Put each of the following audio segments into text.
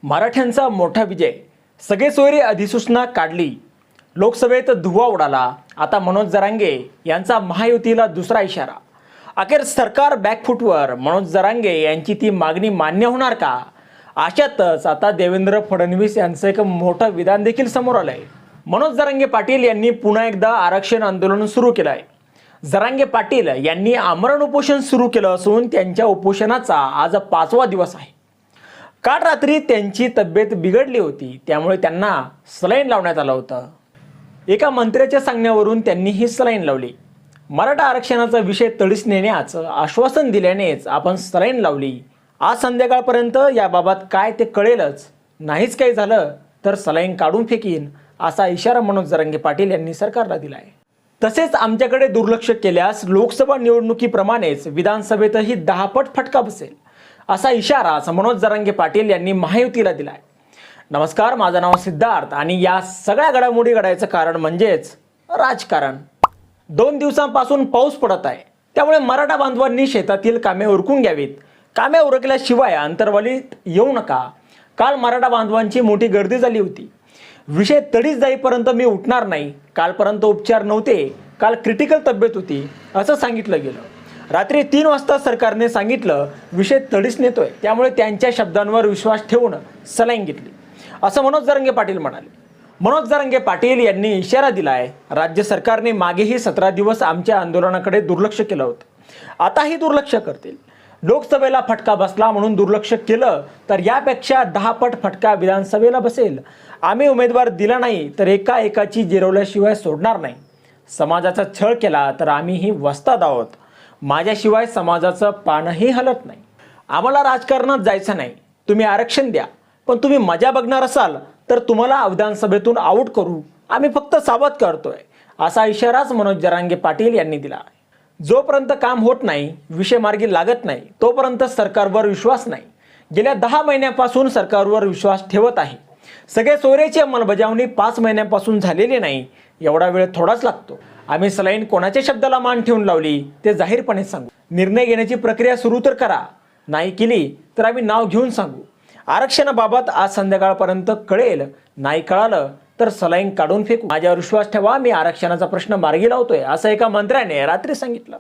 मराठ्यांचा मोठा विजय, सगळे सोयरे अधिसूचना काढली, लोकसभेत धुव्वा उडाला. आता मनोज जरांगे यांचा महायुतीला दुसरा इशारा. अखेर सरकार बॅकफुटवर. मनोज जरांगे यांची ती मागणी मान्य होणार का? अशातच आता देवेंद्र फडणवीस यांचं एक मोठं विधान देखील समोर आलंय. मनोज जरांगे पाटील यांनी पुन्हा एकदा आरक्षण आंदोलन सुरू केलं आहे. जरांगे पाटील यांनी आमरण उपोषण सुरू केलं असून त्यांच्या उपोषणाचा आज 5वा दिवस आहे. काल रात्री त्यांची तब्येत बिघडली होती, त्यामुळे त्यांना सलाईन लावण्यात आलं होतं. एका मंत्र्याच्या सांगण्यावरून त्यांनी ही सलाईन लावली. मराठा आरक्षणाचा विषय तडीस नेण्याचं आश्वासन दिल्यानेच आपण सलाईन लावली. आज संध्याकाळपर्यंत याबाबत काय ते कळेलच. नाहीच काही झालं तर सलाईन काढून फेकीन, असा इशारा मनोज जरांगे पाटील यांनी सरकारला दिला आहे. तसेच आमच्याकडे दुर्लक्ष केल्यास लोकसभा निवडणुकीप्रमाणेच विधानसभेतही 10 पट फटका बसेल, असा इशारा मनोज जरांगे पाटील यांनी महायुतीला दिला आहे. नमस्कार, माझं नाव सिद्धार्थ आणि या सगळ्या घडामोडी घडायचं कारण म्हणजेच राजकारण. 2 दिवसांपासून पाऊस पडत आहे, त्यामुळे मराठा बांधवांनी शेतातील कामे उरकून घ्यावीत. कामे उरकल्याशिवाय अंतर्वालीत येऊ नका. काल मराठा बांधवांची मोठी गर्दी झाली होती. विषय तडीस जाईपर्यंत मी उठणार नाही. कालपर्यंत उपचार नव्हते, काल क्रिटिकल तब्येत होती, असं सांगितलं गेलं. रात्री 3 वाजता सरकारने सांगितलं विषय तडीस नेतोय, त्यामुळे त्यांच्या शब्दांवर विश्वास ठेवून सलाईन घेतली, असं मनोज जरांगे पाटील म्हणाले. मनोज जरांगे पाटील यांनी इशारा दिलाय, राज्य सरकारने मागेही 17 दिवस आमच्या आंदोलनाकडे दुर्लक्ष केलं होतं, आताही दुर्लक्ष करतील. लोकसभेला फटका बसला म्हणून दुर्लक्ष केलं तर यापेक्षा 10 पट फटका विधानसभेला बसेल. आम्ही उमेदवार दिला नाही तर एकाची जिरवल्याशिवाय सोडणार नाही. समाजाचा छळ केला तर आम्हीही वस्ताद आहोत. माझ्याशिवाय समाजाचं पानही हलत नाही. आम्हाला राजकारणात जायचं नाही. तुम्ही आरक्षण द्या, पण तुम्ही मजा बघणार असाल तर तुम्हाला विधानसभेतून आऊट करू. आम्ही फक्त सावध करतोय, असा इशाराच मनोज जरांगे पाटील यांनी दिला. जोपर्यंत काम होत नाही, विषय मार्गी लागत नाही, तोपर्यंत सरकारवर विश्वास नाही. गेल्या 10 महिन्यापासून सरकारवर विश्वास ठेवत आहे. सगळे सोयऱ्याची अंमलबजावणी 5 महिन्यांपासून झालेली नाही. एवढा वेळ थोडाच लागतो. आम्ही सलाईन कोणाच्या शब्दाला मान ठेवून लावली ते जाहीरपणे सांगू. निर्णय घेण्याची प्रक्रिया सुरू तर करा. नाही केली तर आम्ही नाव घेऊन सांगू. आरक्षणाबाबत आज संध्याकाळपर्यंत कळेल. नाही कळालं तर सलाईन काढून फेकू. माझ्यावर विश्वास ठेवा, मी आरक्षणाचा प्रश्न मार्गी लावतोय, असं एका मंत्र्याने रात्री सांगितलं.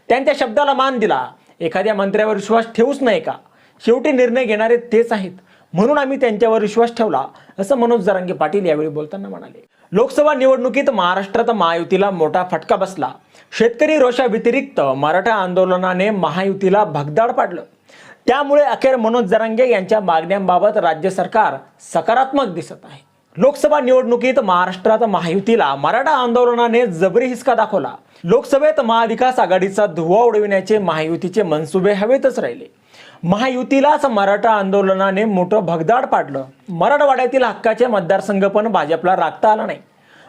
त्यांच्या शब्दाला मान दिला. एखाद्या मंत्र्यावर विश्वास ठेवूच नाही का? शेवटी निर्णय घेणारे तेच आहेत, म्हणून आम्ही त्यांच्यावर विश्वास ठेवला, असं मनोज जरांगे पाटील यावेळी बोलताना म्हणाले. लोकसभा निवडणुकीत महाराष्ट्रात महायुतीला मोठा फटका बसला. शेतकरी रोषाव्यतिरिक्त मराठा आंदोलनाने महायुतीला भगदाड पाडलं. त्यामुळे अखेर मनोज जरांगे यांच्या मागण्यांबाबत राज्य सरकार सकारात्मक दिसत आहे. लोकसभा निवडणुकीत महाराष्ट्रात महायुतीला मराठा आंदोलनाने जबरी हिसका दाखवला. लोकसभेत महाविकास आघाडीचा धुव्वा उडविण्याचे महायुतीचे मनसुबे हवेतच राहिले. महायुतीलाच मराठा आंदोलनाने मोठं भगदाड पाडलं. मराठवाड्यातील हक्काचे मतदारसंघ पण भाजपला राखता आला नाही.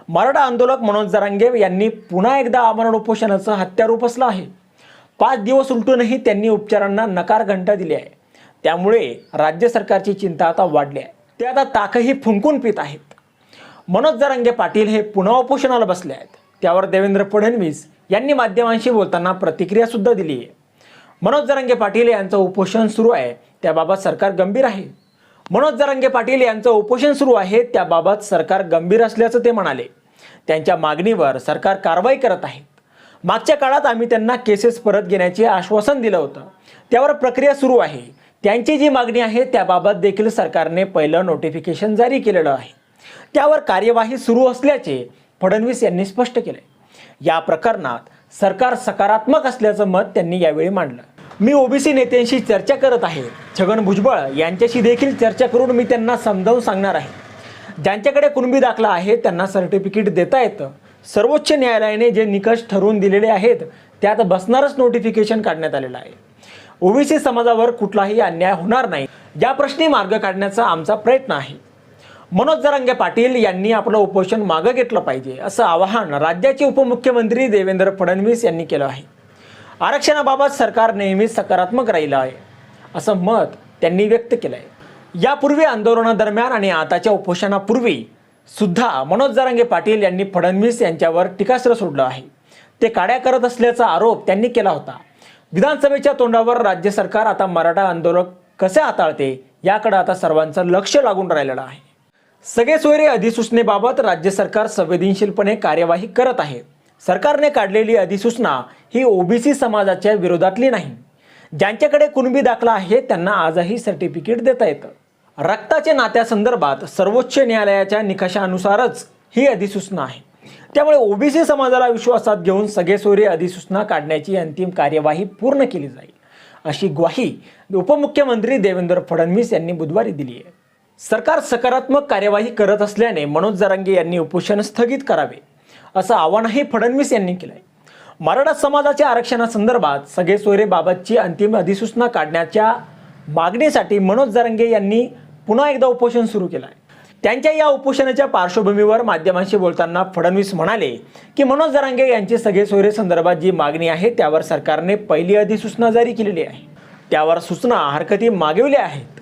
मराठा आंदोलक मनोज जरांगे यांनी पुन्हा एकदा आमरण उपोषणाचं हत्यार उपसलं आहे. 5 दिवस उलटूनही त्यांनी उपचारांना नकार घंटा दिली आहे. त्यामुळे राज्य सरकारची चिंता आता वाढली आहे. ते आता ताकही फुंकून पित आहेत. मनोज जरांगे पाटील हे पुन्हा उपोषणाला बसले आहेत. त्यावर देवेंद्र फडणवीस यांनी माध्यमांशी बोलताना प्रतिक्रिया सुद्धा दिली आहे. मनोज जरांगे पाटील यांचं उपोषण सुरू आहे, त्याबाबत सरकार गंभीर आहे. मनोज जरांगे पाटील यांचं उपोषण सुरू आहे, त्याबाबत सरकार गंभीर असल्याचं ते म्हणाले. त्यांच्या मागणीवर सरकार कारवाई करत आहे. मागच्या काळात आम्ही त्यांना केसेस परत घेण्याचे आश्वासन दिलं होतं, त्यावर प्रक्रिया सुरू आहे. त्यांची जी मागणी आहे त्याबाबत देखील सरकारने पहिलं नोटिफिकेशन जारी केलेलं आहे. त्यावर कार्यवाही सुरू असल्याचे फडणवीस यांनी स्पष्ट केले. या प्रकरणात सरकार सकारात्मक असल्याचं मत त्यांनी यावेळी मांडलं. मी ओबीसी नेत्यांशी चर्चा करत आहे. छगन भुजबळ यांच्याशी देखील चर्चा करून मी त्यांना समजावून सांगणार आहे. ज्यांच्याकडे कुणबी दाखला आहे त्यांना सर्टिफिकेट देता येतं. सर्वोच्च न्यायालयाने जे निकष ठरवून दिलेले आहेत त्यात बसणारच नोटिफिकेशन काढण्यात आलेलं आहे. ओबीसी समाजावर कुठलाही अन्याय होणार नाही, या प्रश्नी मार्ग काढण्याचा आमचा प्रयत्न आहे. मनोज जरांगे पाटील यांनी आपलं उपोषण मागं घेतलं पाहिजे, असं आवाहन राज्याचे उपमुख्यमंत्री देवेंद्र फडणवीस यांनी केलं आहे. आरक्षणाबाबत सरकार नेहमीच सकारात्मक राहिलं आहे, असं मत त्यांनी व्यक्त केलं आहे. यापूर्वी आंदोलनादरम्यान आणि आताच्या उपोषणापूर्वी सुद्धा मनोज जरांगे पाटील यांनी फडणवीस यांच्यावर टीकास्त्र सोडलं आहे. ते काड्या करत असल्याचा आरोप त्यांनी केला होता. विधानसभेच्या तोंडावर राज्य सरकार आता मराठा आंदोलक कसे हाताळते याकडे आता सर्वांचं लक्ष लागून राहिलेलं आहे. सगळे सोयरे अधिसूचनेबाबत राज्य सरकार संवेदनशीलपणे कार्यवाही करत आहे. सरकारने काढलेली अधिसूचना ही ओबीसी समाजाच्या विरोधातली नाही. ज्यांच्याकडे कुणबी दाखला आहे त्यांना आजही सर्टिफिकेट देता येतं. रक्ताच्या नात्यासंदर्भात सर्वोच्च न्यायालयाच्या निकषानुसारच ही अधिसूचना आहे. त्यामुळे ओबीसी समाजाला विश्वासात घेऊन सगळे सोयरे अधिसूचना काढण्याची अंतिम कार्यवाही पूर्ण केली जाईल, अशी ग्वाही उपमुख्यमंत्री देवेंद्र फडणवीस यांनी बुधवारी दिली आहे. सरकार सकारात्मक कार्यवाही करत असल्याने मनोज जरांगे यांनी उपोषण स्थगित करावे, असं आवाहनही फडणवीस यांनी केलं आहे. मराठा समाजाच्या आरक्षणासंदर्भात सगळे सोयरेबाबतची अंतिम अधिसूचना काढण्याच्या मागणीसाठी मनोज जरांगे यांनी पुन्हा एकदा उपोषण सुरू केलं आहे. त्यांच्या या उपोषणाच्या पार्श्वभूमीवर माध्यमांशी बोलताना फडणवीस म्हणाले की मनोज जरांगे यांची सगळे सोयरे संदर्भात जी मागणी आहे त्यावर सरकारने पहिली अधिसूचना जारी केलेली आहे. त्यावर सूचना हरकती मागवल्या आहेत.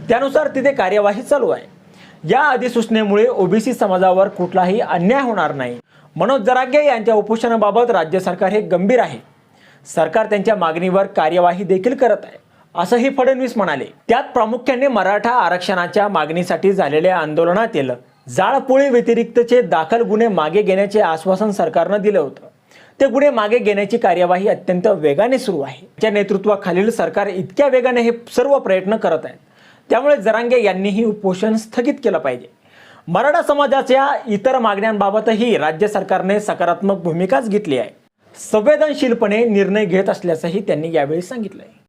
त्यानुसार तिथे कार्यवाही चालू आहे. या अधिसूचनेमुळे ओबीसी समाजावर कुठलाही अन्याय होणार नाही. मनोज जरांगे यांच्या उपोषणाबाबत राज्य सरकार हे गंभीर आहे. सरकार त्यांच्या मागणीवर कार्यवाही देखील करत आहे, असंही फडणवीस म्हणाले. त्यात प्रामुख्याने मराठा आरक्षणाच्या मागणीसाठी झालेल्या आंदोलनातील जाळपोळी व्यतिरिक्तचे दाखल गुन्हे मागे घेण्याचे आश्वासन सरकारनं दिलं होतं. ते गुन्हे मागे घेण्याची कार्यवाही अत्यंत वेगाने सुरू आहे. त्या नेतृत्वाखालील सरकार इतक्या वेगाने हे सर्व प्रयत्न करत आहेत. त्यामुळे जरांगे यांनीही उपोषण स्थगित केलं पाहिजे. मराठा समाजाच्या इतर मागण्यांबाबतही राज्य सरकारने सकारात्मक भूमिकाच घेतली आहे. संवेदनशीलपणे निर्णय घेत असल्याचंही त्यांनी यावेळी सांगितलंय.